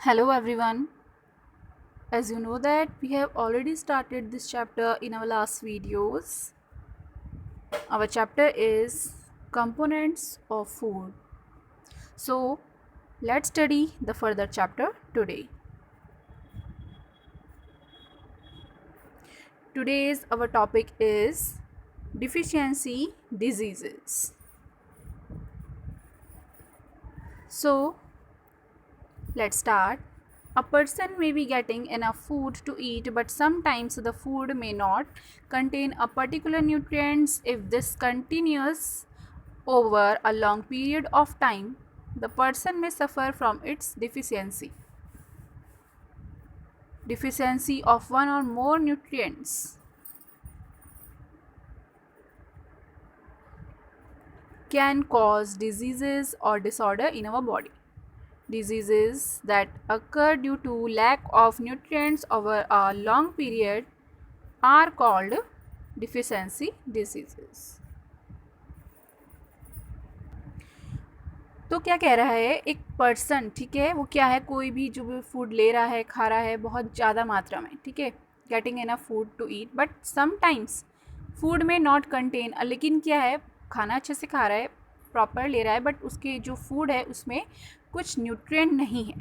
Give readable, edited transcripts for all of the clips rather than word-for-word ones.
Hello everyone. As you know that we have already started this chapter in our last videos. Our chapter is components of food. So let's study the further chapter today. Today's our topic is deficiency diseases. So let's start. A person may be getting enough food to eat, but sometimes the food may not contain a particular nutrients. If this continues over a long period of time, the person may suffer from its deficiency of one or more nutrients can cause diseases or disorder in our body. Diseases that occur due to lack of nutrients over a long period are called deficiency diseases. तो क्या कह रहा है, एक person, ठीक है, वो क्या है, कोई भी जो भी फूड ले रहा है, खा रहा है बहुत ज़्यादा मात्रा में, ठीक है, getting enough food to eat, but sometimes food में नॉट कंटेन, लेकिन क्या है, खाना अच्छे से खा रहा है, प्रॉपर ले रहा है, बट उसके जो फूड है उसमें कुछ न्यूट्रिएंट नहीं है.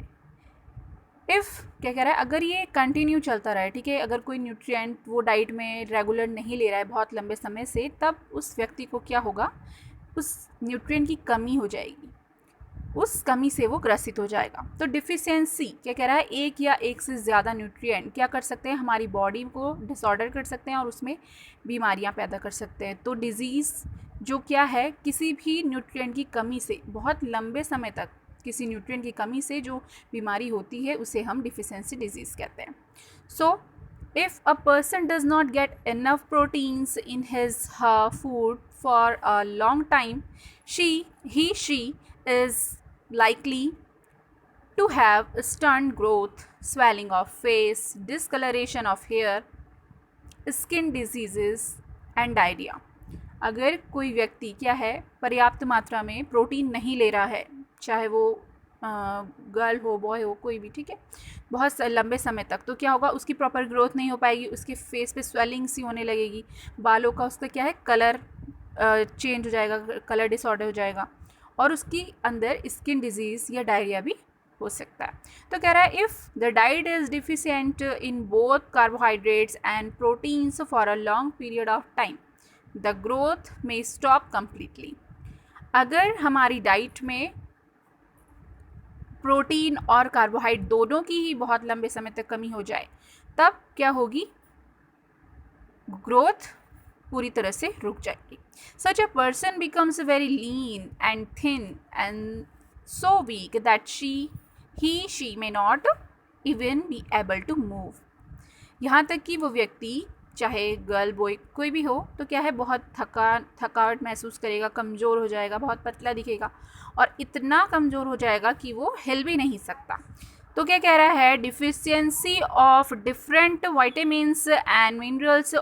इफ़ क्या कह रहा है, अगर ये कंटिन्यू चलता रहा है, ठीक है, अगर कोई न्यूट्रिएंट वो डाइट में रेगुलर नहीं ले रहा है बहुत लंबे समय से, तब उस व्यक्ति को क्या होगा, उस न्यूट्रिएंट की कमी हो जाएगी, उस कमी से वो ग्रसित हो जाएगा. तो डिफिशियंसी क्या कह रहा है, एक या एक से ज़्यादा न्यूट्रिएंट क्या कर सकते हैं, हमारी बॉडी को डिसऑर्डर कर सकते हैं और उसमें बीमारियां पैदा कर सकते हैं. तो डिजीज़ जो क्या है, किसी भी न्यूट्रिएंट की कमी से, बहुत लंबे समय तक किसी न्यूट्रिएंट की कमी से जो बीमारी होती है उसे हम डिफिशियंसी डिजीज़ कहते हैं. सो if a person does not get enough proteins in his her food for a long time, she is likely to have stunned growth, swelling of face, discoloration of hair, skin diseases and diarrhea. अगर कोई व्यक्ति क्या है, पर्याप्त मात्रा में protein नहीं ले रहा है, चाहे वो गर्ल हो, बॉय हो, कोई भी, ठीक है, बहुत लंबे समय तक, तो क्या होगा, उसकी प्रॉपर ग्रोथ नहीं हो पाएगी, उसके फेस पे स्वेलिंग सी होने लगेगी, बालों का उसका क्या है, कलर चेंज हो जाएगा, कलर डिसऑर्डर हो जाएगा, और उसकी अंदर स्किन डिजीज़ या डायरिया भी हो सकता है. तो कह रहा है, if the diet is deficient in both carbohydrates and proteins for a long period of time, the growth में स्टॉप कम्प्लीटली. अगर हमारी डाइट में प्रोटीन और कार्बोहाइड्रेट दोनों की ही बहुत लंबे समय तक कमी हो जाए, तब क्या होगी, ग्रोथ पूरी तरह से रुक जाएगी. Such a person becomes very lean and thin and so weak that she may not even be able to move. यहाँ तक कि वो व्यक्ति, चाहे गर्ल बॉय कोई भी हो, तो क्या है, बहुत थकावट महसूस करेगा, कमज़ोर हो जाएगा, बहुत पतला दिखेगा, और इतना कमज़ोर हो जाएगा कि वो हिल भी नहीं सकता. तो क्या कह रहा है, deficiency of different vitamins and minerals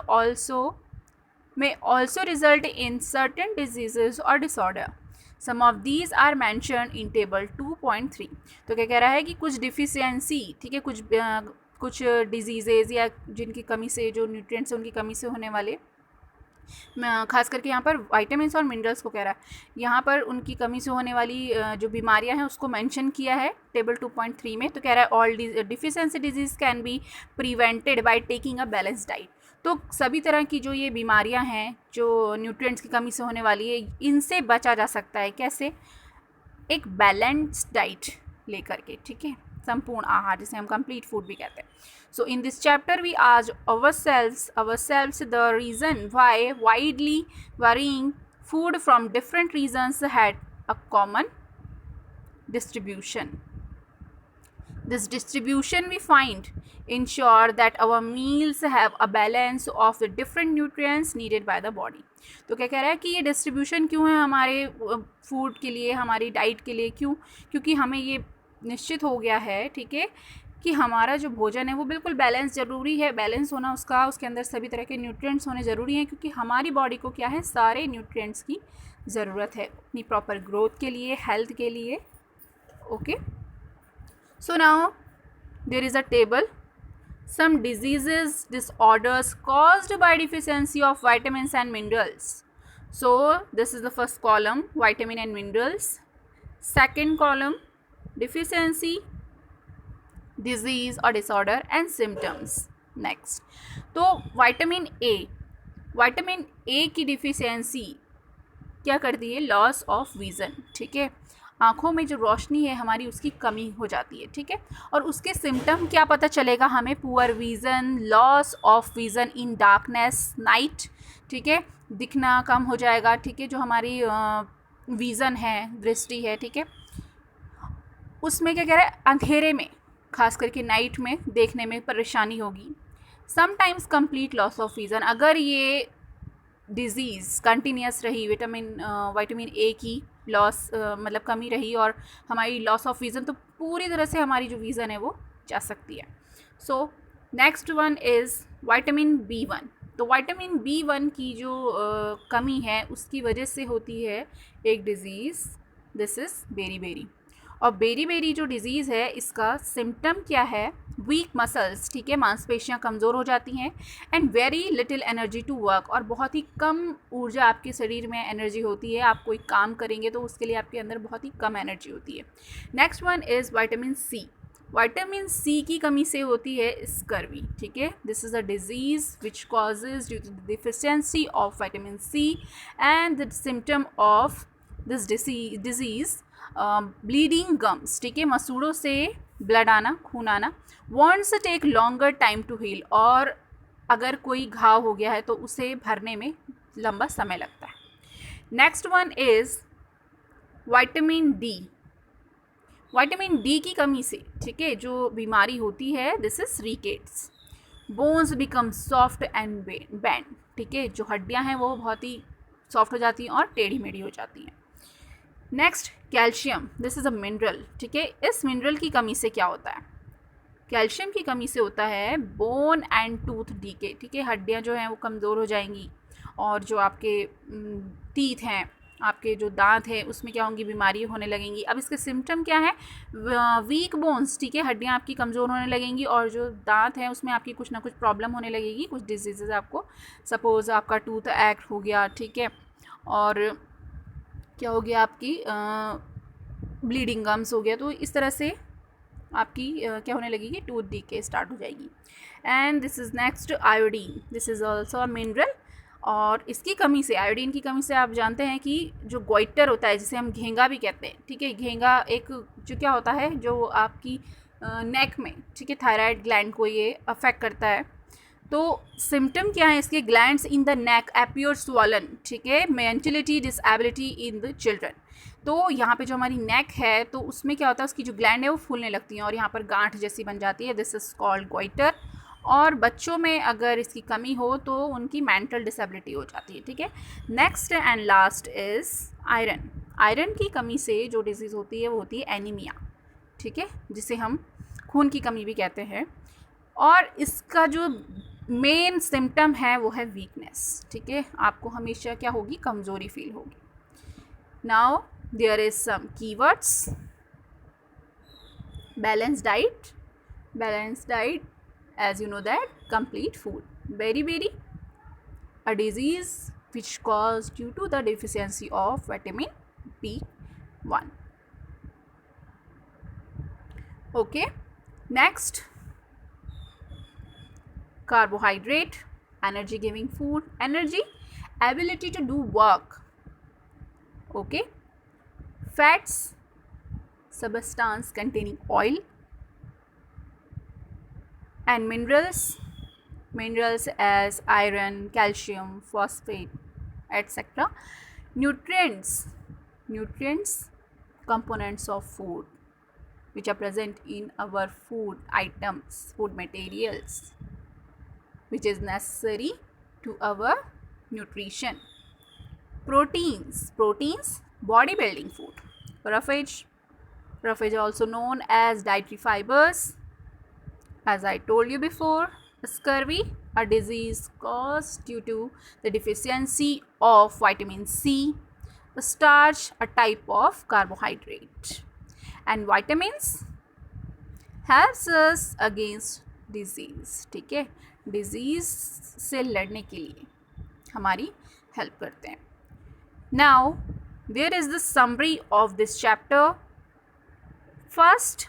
may also result in certain diseases or disorder. Some of these are mentioned in table 2.3. तो क्या कह रहा है कि कुछ डिफिशियंसी, ठीक है, कुछ डिजीज़ेज़ या जिनकी कमी से, जो न्यूट्रिएंट्स उनकी कमी से होने वाले, खास करके यहाँ पर विटामिन्स और मिनरल्स को कह रहा है, यहाँ पर उनकी कमी से होने वाली जो बीमारियाँ हैं उसको मेंशन किया है टेबल 2.3 में. तो कह रहा है, all deficiency disease can be prevented by taking a balance diet. तो सभी तरह की जो ये बीमारियां हैं, जो न्यूट्रिएंट्स की कमी से होने वाली है, इनसे बचा जा सकता है. कैसे, एक बैलेंस्ड डाइट लेकर के, ठीक है, संपूर्ण आहार, जिसे हम कंप्लीट फूड भी कहते हैं. So in this chapter we आज ourselves the reason why widely varying food from different regions had a common distribution. This distribution we find ensure that our meals have a balance of the different nutrients needed by the body. तो क्या कह रहा है कि ये distribution क्यों है हमारे फूड के लिए, हमारी डाइट के लिए, क्यों, क्योंकि हमें ये निश्चित हो गया है, ठीक है, कि हमारा जो भोजन है वो बिल्कुल बैलेंस ज़रूरी है, बैलेंस होना उसका, उसके अंदर सभी तरह के न्यूट्रिएंट्स होने ज़रूरी हैं, क्योंकि हमारी बॉडी को क्या है, सारे न्यूट्रिएंट्स की ज़रूरत है अपनी प्रॉपर ग्रोथ के लिए, हेल्थ के लिए. Okay. So now there is a table. Some diseases, disorders caused by deficiency of vitamins and minerals. So this is the first column, vitamin and minerals. Second column, deficiency, disease or disorder and symptoms. Next, तो vitamin A की deficiency क्या करती है? Loss of vision, ठीक है, आँखों में जो रोशनी है हमारी उसकी कमी हो जाती है, ठीक है। और उसके सिम्टम क्या पता चलेगा हमें? Poor vision, loss of vision in darkness, night, ठीक है, दिखना कम हो जाएगा, ठीक है, जो हमारी विज़न है, दृष्टि है, ठीक है, उसमें क्या कह रहा है? अंधेरे में, खास करके नाइट में देखने में परेशानी होगी। Sometimes complete loss of vision, अगर ये डिज़ीज़ कंटिन्यूस रही, विटामिन ए की लॉस मतलब कमी रही और हमारी लॉस ऑफ विज़न, तो पूरी तरह से हमारी जो विज़न है वो जा सकती है। So next one is vitamin B1। तो विटामिन B1 की जो कमी है उसकी वजह से होती है एक डिज़ीज़, दिस इज़ बेरी। और बेरी जो डिज़ीज़ है इसका सिम्टम क्या है? वीक मसल्स, ठीक है, मांसपेशियां कमज़ोर हो जाती हैं, and very little energy to work, और बहुत ही कम ऊर्जा आपके शरीर में एनर्जी होती है। आप कोई काम करेंगे तो उसके लिए आपके अंदर बहुत ही कम एनर्जी होती है। Next one is vitamin C. Vitamin C की कमी से होती है स्कर्वी, ठीक है, this is a disease which causes due to the deficiency of vitamin C, and the symptom of this disease bleeding gums, ठीक है, मसूड़ों से ब्लड आना, खून आना, wants take longer time to heal, और अगर कोई घाव हो गया है तो उसे भरने में लंबा समय लगता है। Next one is vitamin D. Vitamin D की कमी से, ठीक है, जो बीमारी होती है, this is rickets, bones become soft and band, ठीक है, जो हड्डियां हैं वो बहुत ही सॉफ्ट हो जाती हैं और टेढ़ी मेढ़ी हो जाती हैं। Next calcium, this is a mineral, ठीक है, इस मिनरल की कमी से क्या होता है? कैल्शियम की कमी से होता है बोन एंड टूथ डीके, ठीक है, हड्डियां जो हैं वो कमज़ोर हो जाएंगी, और जो आपके टीथ हैं, आपके जो दांत हैं, उसमें क्या होंगी? बीमारी होने लगेंगी। अब इसके सिम्टम क्या है? वीक बोन्स, ठीक है, हड्डियां आपकी कमज़ोर होने लगेंगी, और जो दांत हैं उसमें आपकी कुछ ना कुछ प्रॉब्लम होने लगेगी, कुछ डिजीज़ आपको, सपोज़ आपका टूथ एक्ट हो गया, ठीक है, और क्या हो गया? आपकी ब्लीडिंग गम्स हो गया। तो इस तरह से आपकी क्या होने लगेगी? टूथ डीके स्टार्ट हो जाएगी। And this is next iodine, this is also a mineral, और इसकी कमी से, आयोडीन की कमी से, आप जानते हैं कि जो गोइटर होता है, जिसे हम घेंगा भी कहते हैं, ठीक है, घेंगा एक जो क्या होता है, जो आपकी नेक में, ठीक है, थायराइड ग्लैंड को ये अफेक्ट करता है। तो सिम्टम क्या है इसके? Glands in the neck appear swollen, ठीक है, mentality disability in the children. तो यहाँ पे जो हमारी नेक है तो उसमें क्या होता है, उसकी जो ग्लैंड है वो फूलने लगती हैं और यहाँ पर गांठ जैसी बन जाती है, दिस इज कॉल्ड गोइटर। और बच्चों में अगर इसकी कमी हो तो उनकी मेंटल डिसेबिलिटी हो जाती है, ठीक है। Next and last is iron. Iron की कमी से जो डिजीज़ होती है वो होती है एनीमिया, ठीक है, जिसे हम खून की कमी भी कहते हैं। और इसका जो मेन सिम्टम है वो है वीकनेस, ठीक है, आपको हमेशा क्या होगी? कमज़ोरी फील होगी। Now there is some keywords. Balance diet, as you know that, complete food. Beriberi, a disease which caused due to the deficiency of vitamin B1. Okay, next, carbohydrate, energy giving food, energy, ability to do work. Okay, fats, substance containing oil, and minerals as iron, calcium, phosphate, etc. Nutrients, components of food which are present in our food items, food materials which is necessary to our nutrition. Proteins, bodybuilding food. Roughage also known as dietary fibers. As I told you before, scurvy, a disease caused due to the deficiency of vitamin C. Starch, a type of carbohydrate. And vitamins, helps us against disease, ठीक है, disease से लड़ने के लिए हमारी help करते हैं. Now there is the summary of this chapter. First,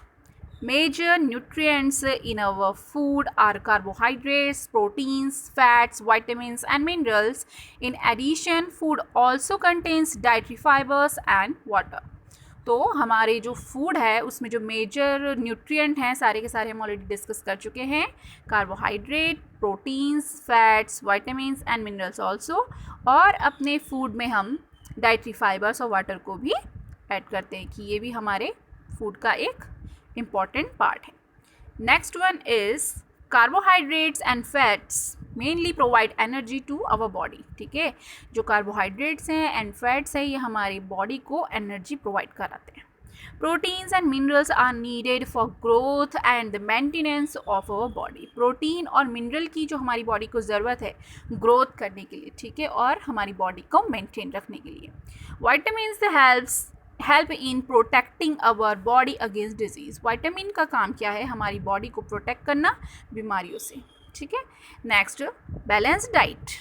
major nutrients in our food are carbohydrates, proteins, fats, vitamins, and minerals. In addition, food also contains dietary fibers and water. तो हमारे जो food है उसमें जो major nutrient हैं सारे के सारे हम ऑलरेडी डिस्कस कर चुके हैं. Carbohydrate, proteins, fats, vitamins and minerals also. और अपने फूड में हम डाइटरी फाइबर्स और वाटर को भी ऐड करते हैं कि ये भी हमारे फूड का एक important part है. Next one is carbohydrates and fats mainly provide energy to our body. ठीक है, जो कार्बोहाइड्रेट्स हैं एंड फैट्स है ये हमारी बॉडी को एनर्जी प्रोवाइड कराते हैं. Proteins and minerals are needed for growth and the maintenance of our body. Protein और मिनरल की जो हमारी बॉडी को ज़रूरत है ग्रोथ करने के लिए, ठीक है, और हमारी बॉडी को मेंटेन रखने के लिए. Vitamins help in protecting our body against disease. Vitamin का काम क्या है? हमारी बॉडी को प्रोटेक्ट करना बीमारियों से, ठीक है. Next, balance diet.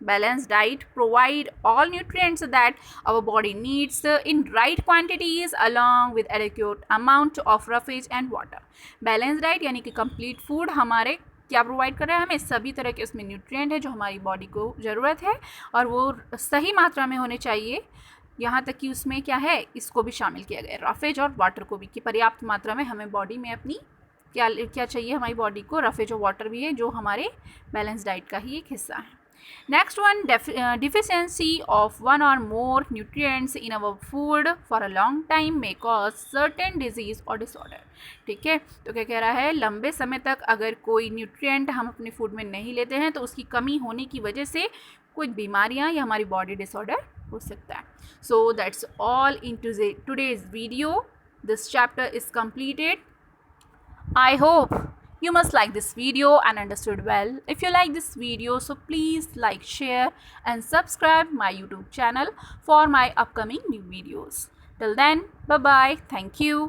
Balanced diet provide all nutrients that our body needs in right quantities along with adequate amount of roughage and water. Balanced diet यानी कि complete food हमारे क्या प्रोवाइड कर रहा है? हमें सभी तरह के उसमें न्यूट्रिएंट है जो हमारी बॉडी को ज़रूरत है और वो सही मात्रा में होने चाहिए. यहाँ तक कि उसमें क्या है, इसको भी शामिल किया गया है, रफेज और वाटर को भी, कि पर्याप्त मात्रा में हमें बॉडी में अपनी क्या क्या चाहिए हमारी बॉडी को, रफेज और वाटर भी है जो हमारे बैलेंस डाइट का ही एक हिस्सा है. Next one, deficiency of one or more nutrients in our food for a long time may cause certain disease or disorder. ठीक है, तो क्या कह रहा है, लंबे समय तक अगर कोई न्यूट्रिएंट हम अपने फूड में नहीं लेते हैं तो उसकी कमी होने की वजह से कुछ बीमारियां या हमारी बॉडी डिसऑर्डर हो सकता है. So that's all in today's video. This chapter is completed. I hope you must like this video and understood well. If you like this video, so please like, share and subscribe my YouTube channel for my upcoming new videos. Till then, bye bye. Thank you.